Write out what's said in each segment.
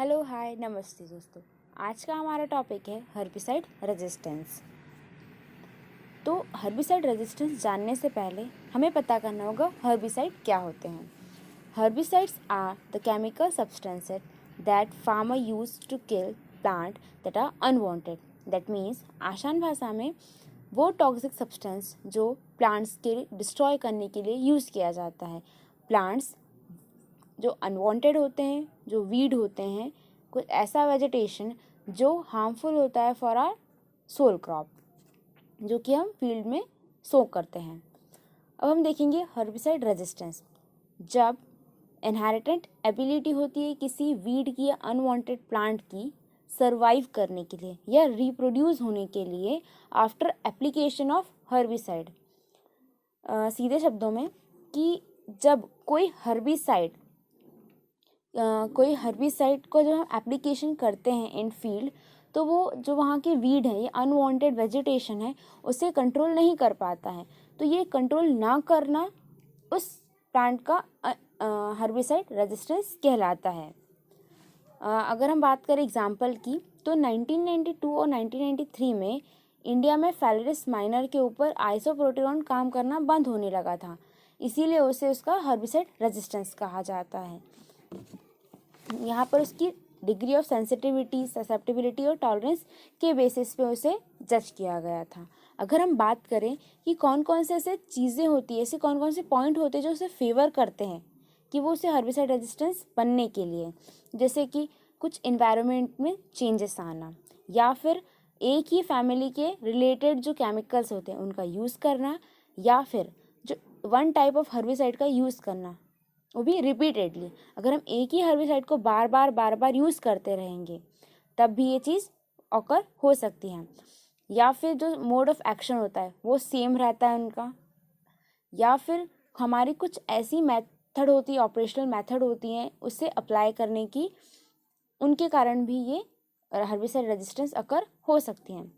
Hello hi नमस्ते दोस्तों। आज का हमारा टॉपिक है हर्बिसाइड रेजिस्टेंस। तो हर्बिसाइड रेजिस्टेंस जानने से पहले हमें पता करना होगा हर्बिसाइड क्या होते हैं। Herbicides are the chemical substances that farmer use to kill plant that are unwanted. That means आसान भाषा में वो टॉक्सिक सब्सटेंस जो प्लांट्स के डिस्ट्रॉय करने के लिए यूज़ किया जाता है। प्लांट्स जो अनवांटेड होते हैं, जो वीड होते हैं, कुछ ऐसा वेजिटेशन जो हार्मफुल होता है फॉर आर सोल क्रॉप, जो कि हम फील्ड में सो करते हैं। अब हम देखेंगे हर्बिसाइड रेजिस्टेंस। जब इनहेरिटेंट एबिलिटी होती है किसी वीड की या अनवांटेड प्लांट की सर्वाइव करने के लिए या रिप्रोड्यूस होने के लिए आफ्टर एप्लीकेशन ऑफ हर्बिसाइड। सीधे शब्दों में कि जब कोई हर्बिसाइड को जब हम एप्लीकेशन करते हैं इन फील्ड, तो वो जो वहाँ की वीड है, ये अनवांटेड वेजिटेशन है, उसे कंट्रोल नहीं कर पाता है। तो ये कंट्रोल ना करना उस प्लांट का हर्बिसाइड रेजिस्टेंस कहलाता है। अगर हम बात करें एग्जांपल की, तो 1992 और 1993 में इंडिया में फेलिरिस माइनर के ऊपर आइसोप्रोटेरोन काम करना बंद होने लगा था, इसीलिए उसे उसका हर्बिसाइड रेजिस्टेंस कहा जाता है। यहाँ पर उसकी डिग्री ऑफ सेंसिटिविटी, ससेप्टिबिलिटी और टॉलरेंस के बेसिस पे उसे जज किया गया था। अगर हम बात करें कि कौन कौन से ऐसे चीज़ें होती है, ऐसे कौन कौन से पॉइंट होते हैं जो उसे फेवर करते हैं कि वो उसे हर्बिसाइड रेजिस्टेंस बनने के लिए, जैसे कि कुछ इन्वायरमेंट में चेंजेस आना, या फिर एक ही फैमिली के रिलेटेड जो केमिकल्स होते हैं उनका यूज़ करना, या फिर जो वन टाइप ऑफ हर्बिसाइड का यूज़ करना, वो भी रिपीटेडली। अगर हम एक ही हर्बिसाइड को बार बार यूज़ करते रहेंगे तब भी ये चीज़ ऑकर हो सकती है। या फिर जो मोड ऑफ एक्शन होता है वो सेम रहता है उनका, या फिर हमारी कुछ ऐसी मेथड होती है, ऑपरेशनल मेथड होती हैं उससे अप्लाई करने की, उनके कारण भी ये हर्बिसाइड रेजिस्टेंस अकर हो सकती हैं।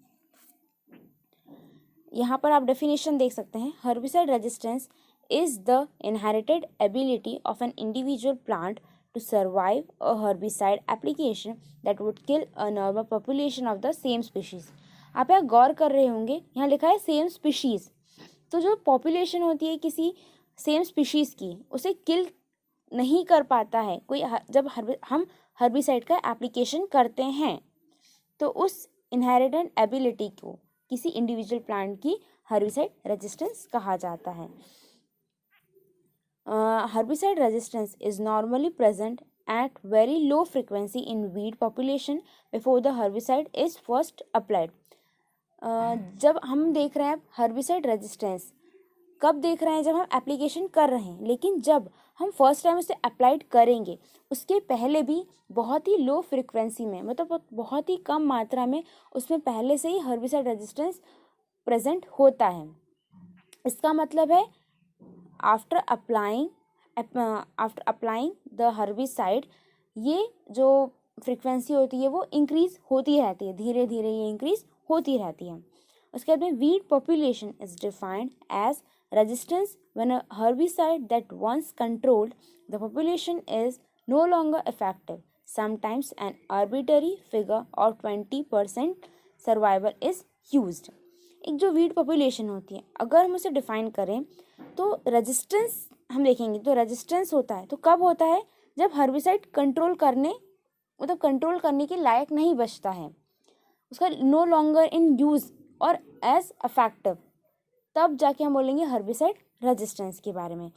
यहाँ पर आप डेफिनेशन देख सकते हैं। Herbicide resistance is the inherited ability of an individual plant to survive a herbicide application that would kill a normal population of the same species। आप यहाँ गौर कर रहे होंगे, यहाँ लिखा है सेम स्पीशीज़। तो जो पॉपुलेशन होती है किसी सेम स्पीशीज़ की, उसे किल नहीं कर पाता है कोई। जब हम हर्बिसाइड का एप्लीकेशन करते हैं तो उस इनहेरिटेड एबिलिटी को किसी इंडिविजुअल प्लांट की हर्बिसाइड रेजिस्टेंस कहा जाता है। Herbicide resistance is normally present at very low frequency in weed population before the herbicide is first applied। जब हम देख रहे हैं herbicide resistance कब देख रहे हैं, जब हम एप्लीकेशन कर रहे हैं, लेकिन जब हम फर्स्ट टाइम उसे अप्लाइड करेंगे उसके पहले भी बहुत ही लो फ्रिक्वेंसी में, मतलब बहुत ही कम मात्रा में उसमें पहले से ही हर्बिसाइड रेजिस्टेंस प्रेजेंट होता है। इसका मतलब है आफ्टर अप्लाइंग द हर्बिसाइड, ये जो फ्रिक्वेंसी होती है वो इंक्रीज होती रहती है, धीरे धीरे ये इंक्रीज होती रहती है। उसके बाद में weed population is defined as resistance when a herbicide that once controlled the population is no longer effective, sometimes an arbitrary figure और 20% सर्वाइवल इज यूज्ड। एक जो वीड पॉपुलेशन होती है, अगर हम उसे डिफाइन करें तो रेजिस्टेंस हम देखेंगे, तो रेजिस्टेंस होता है तो कब होता है, जब हर्बिसाइड कंट्रोल करने के लायक नहीं बचता है, उसका नो लॉन्गर इन यूज और एज इफेक्टिव, तब जाके हम बोलेंगे हर्बिसाइड रेजिस्टेंस के बारे में।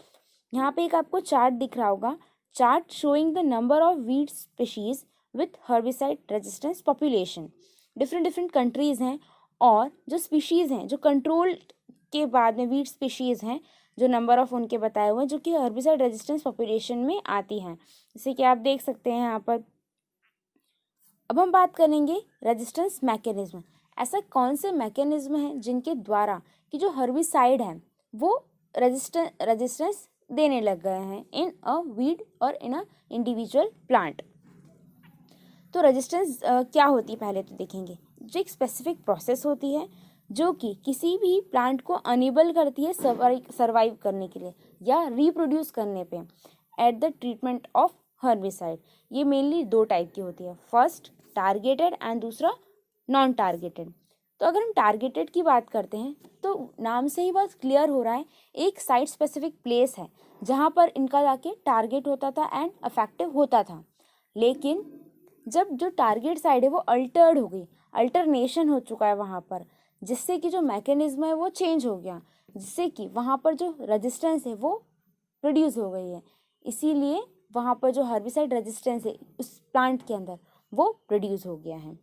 यहाँ पे एक आपको चार्ट दिख रहा होगा, chart showing the number of weed species with herbicide resistance population. Different countries हैं और जो स्पीशीज़ हैं जो कंट्रोल के बाद में वीड स्पीशीज़ हैं, जो नंबर ऑफ उनके बताए हुए हैं जो कि हर्बिसाइड रेजिस्टेंस पॉपुलेशन में आती हैं, जैसे कि आप देख सकते हैं यहाँ पर। अब हम बात करेंगे रेजिस्टेंस मैकेनिज्म। ऐसा कौन से मैकेनिज्म हैं जिनके द्वारा कि जो हर्बिसाइड है वो रेजिस्टेंस देने लग गए हैं इन अ वीड और इन अ इंडिविजुअल प्लांट। तो रेजिस्टेंस क्या होती है पहले तो देखेंगे। जो एक स्पेसिफिक प्रोसेस होती है जो कि किसी भी प्लांट को अनेबल करती है सर्वाइव करने के लिए या रिप्रोड्यूस करने पे at the treatment of herbicide. ये मेनली दो टाइप की होती है, फर्स्ट टारगेटेड एंड दूसरा नॉन टारगेटेड। तो अगर हम टारगेटेड की बात करते हैं तो नाम से ही बहुत क्लियर हो रहा है, एक साइट स्पेसिफिक प्लेस है जहाँ पर इनका जाके टारगेट होता था एंड इफेक्टिव होता था। लेकिन जब जो टारगेट साइड है वो अल्टर्ड हो गई, अल्टरनेशन हो चुका है वहाँ पर, जिससे कि जो मैकेनिज्म है वो चेंज हो गया, जिससे कि वहाँ पर जो रेजिस्टेंस है वो प्रोड्यूस हो गई है। इसीलिए वहाँ पर जो हर्बिसाइड रेजिस्टेंस है उस प्लांट के अंदर वो प्रोड्यूस हो गया है।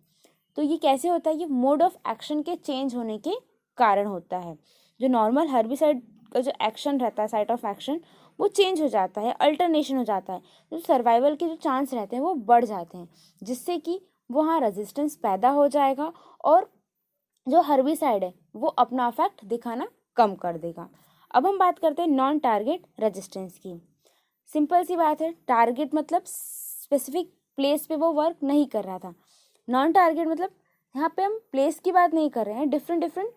तो ये कैसे होता है, ये मोड ऑफ एक्शन के चेंज होने के कारण होता है। जो नॉर्मल हर्बिसाइड का जो एक्शन रहता है, साइट ऑफ एक्शन, वो चेंज हो जाता है, अल्टरनेशन हो जाता है, तो सर्वाइवल के जो चांस रहते हैं वो बढ़ जाते हैं, जिससे कि वहाँ रेजिस्टेंस पैदा हो जाएगा और जो हर्बिसाइड है वो अपना इफेक्ट दिखाना कम कर देगा। अब हम बात करते हैं नॉन टारगेट रेजिस्टेंस की। सिंपल सी बात है, टारगेट मतलब स्पेसिफिक प्लेस पे वो वर्क नहीं कर रहा था, नॉन टारगेट मतलब यहाँ पे हम प्लेस की बात नहीं कर रहे हैं, डिफरेंट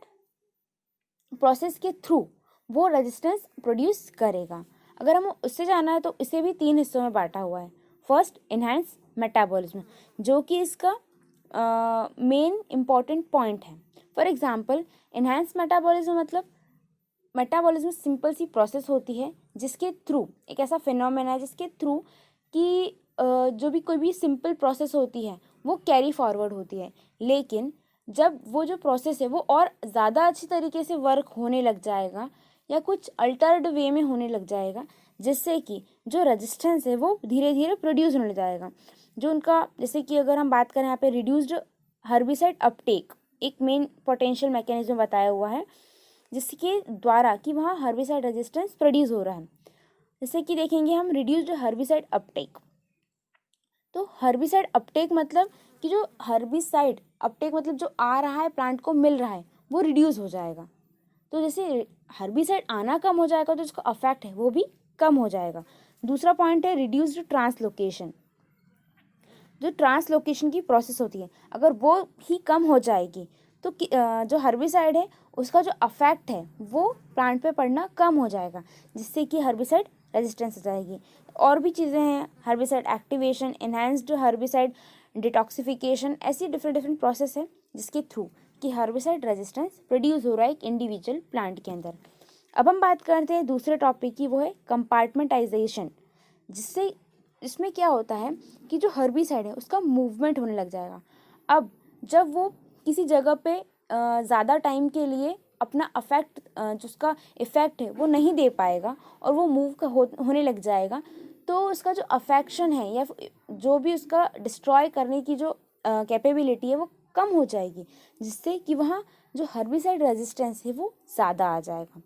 प्रोसेस के थ्रू वो रेजिस्टेंस प्रोड्यूस करेगा। अगर हमें उससे जाना है तो इसे भी 3 हिस्सों में बांटा हुआ है। फर्स्ट, इनहैंस मेटाबॉलिज्म, जो कि इसका मेन इम्पॉर्टेंट पॉइंट है। फॉर एग्जांपल, इनहैंस मेटाबॉलिज्म मतलब मेटाबॉलिज्म सिंपल सी प्रोसेस होती है जिसके थ्रू, एक ऐसा फिनोमेना है जिसके थ्रू कि जो भी कोई भी सिंपल प्रोसेस होती है वो कैरी फॉरवर्ड होती है, लेकिन जब वो जो प्रोसेस है वो और ज़्यादा अच्छी तरीके से वर्क होने लग जाएगा या कुछ अल्टर्ड वे में होने लग जाएगा, जिससे कि जो रेजिस्टेंस है वो धीरे धीरे प्रोड्यूस होने जाएगा। जो उनका, जैसे कि अगर हम बात करें यहाँ पे रिड्यूस्ड हर्बिसाइड अपटेक, एक मेन पोटेंशियल मैकेनिज्म बताया हुआ है जिसके द्वारा कि वहाँ हर्बिसाइड रेजिस्टेंस प्रोड्यूस हो रहा है। जैसे कि देखेंगे हम रिड्यूस्ड हर्बिसाइड अपटेक, तो हर्बिसाइड अपटेक मतलब कि जो हर्बिसाइड अपटेक मतलब जो आ रहा है प्लांट को मिल रहा है वो रिड्यूस हो जाएगा। तो जैसे हर्बिसाइड आना कम हो जाएगा तो इसका अफेक्ट है वो भी कम हो जाएगा। दूसरा पॉइंट है रिड्यूस्ड ट्रांसलोकेशन। जो ट्रांसलोकेशन की प्रोसेस होती है अगर वो ही कम हो जाएगी तो जो हर्बिसाइड है उसका जो अफेक्ट है वो प्लांट पे पड़ना कम हो जाएगा, जिससे कि हर्बिसाइड रेजिस्टेंस हो जाएगी। और भी चीज़ें हैं, herbicide activation, enhanced herbicide detoxification, ऐसी डिफरेंट प्रोसेस है जिसके थ्रू कि हर्बिसाइड रेजिस्टेंस प्रोड्यूस हो रहा है एक इंडिविजुअल प्लांट के अंदर। अब हम बात करते हैं दूसरे टॉपिक की, वो है कंपार्टमेंटाइजेशन, इसमें क्या होता है कि जो हर्बिसाइड है उसका मूवमेंट होने लग जाएगा। अब जब वो किसी जगह पे ज़्यादा टाइम के लिए अपना अफेक्ट, जो उसका इफ़ेक्ट है वो नहीं दे पाएगा और वो होने लग जाएगा, तो उसका जो अफेक्शन है या जो भी उसका डिस्ट्रॉय करने की जो कैपेबिलिटी है वो कम हो जाएगी, जिससे कि वहाँ जो हर्बिसाइड रेजिस्टेंस है वो ज़्यादा आ जाएगा।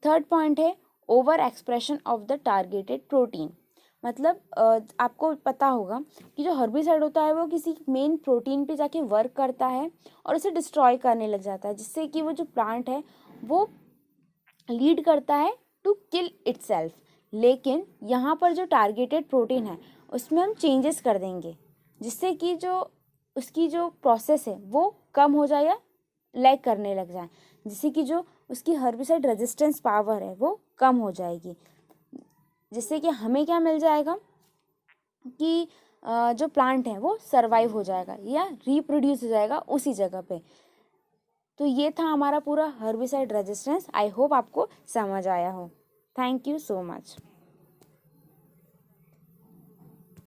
थर्ड पॉइंट है over expression of the targeted protein. मतलब आपको पता होगा कि जो हर्बिसाइड होता है वो किसी मेन प्रोटीन पे जाके वर्क करता है और उसे डिस्ट्रॉय करने लग जाता है, जिससे कि वो जो प्लांट है वो लीड करता है टू किल इटसेल्फ। लेकिन यहाँ पर जो टारगेटेड प्रोटीन है उसमें हम चेंजेस कर देंगे, जिससे कि जो उसकी जो प्रोसेस है वो कम हो जाए या लैग करने लग जाए, जिससे कि जो उसकी हर्बिसाइड रेजिस्टेंस पावर है वो कम हो जाएगी, जिससे कि हमें क्या मिल जाएगा कि जो प्लांट है वो सरवाइव हो जाएगा या रिप्रोड्यूस हो जाएगा उसी जगह पे। तो ये था हमारा पूरा हर्बिसाइड रेजिस्टेंस। आई होप आपको समझ आया हो। Thank you so much.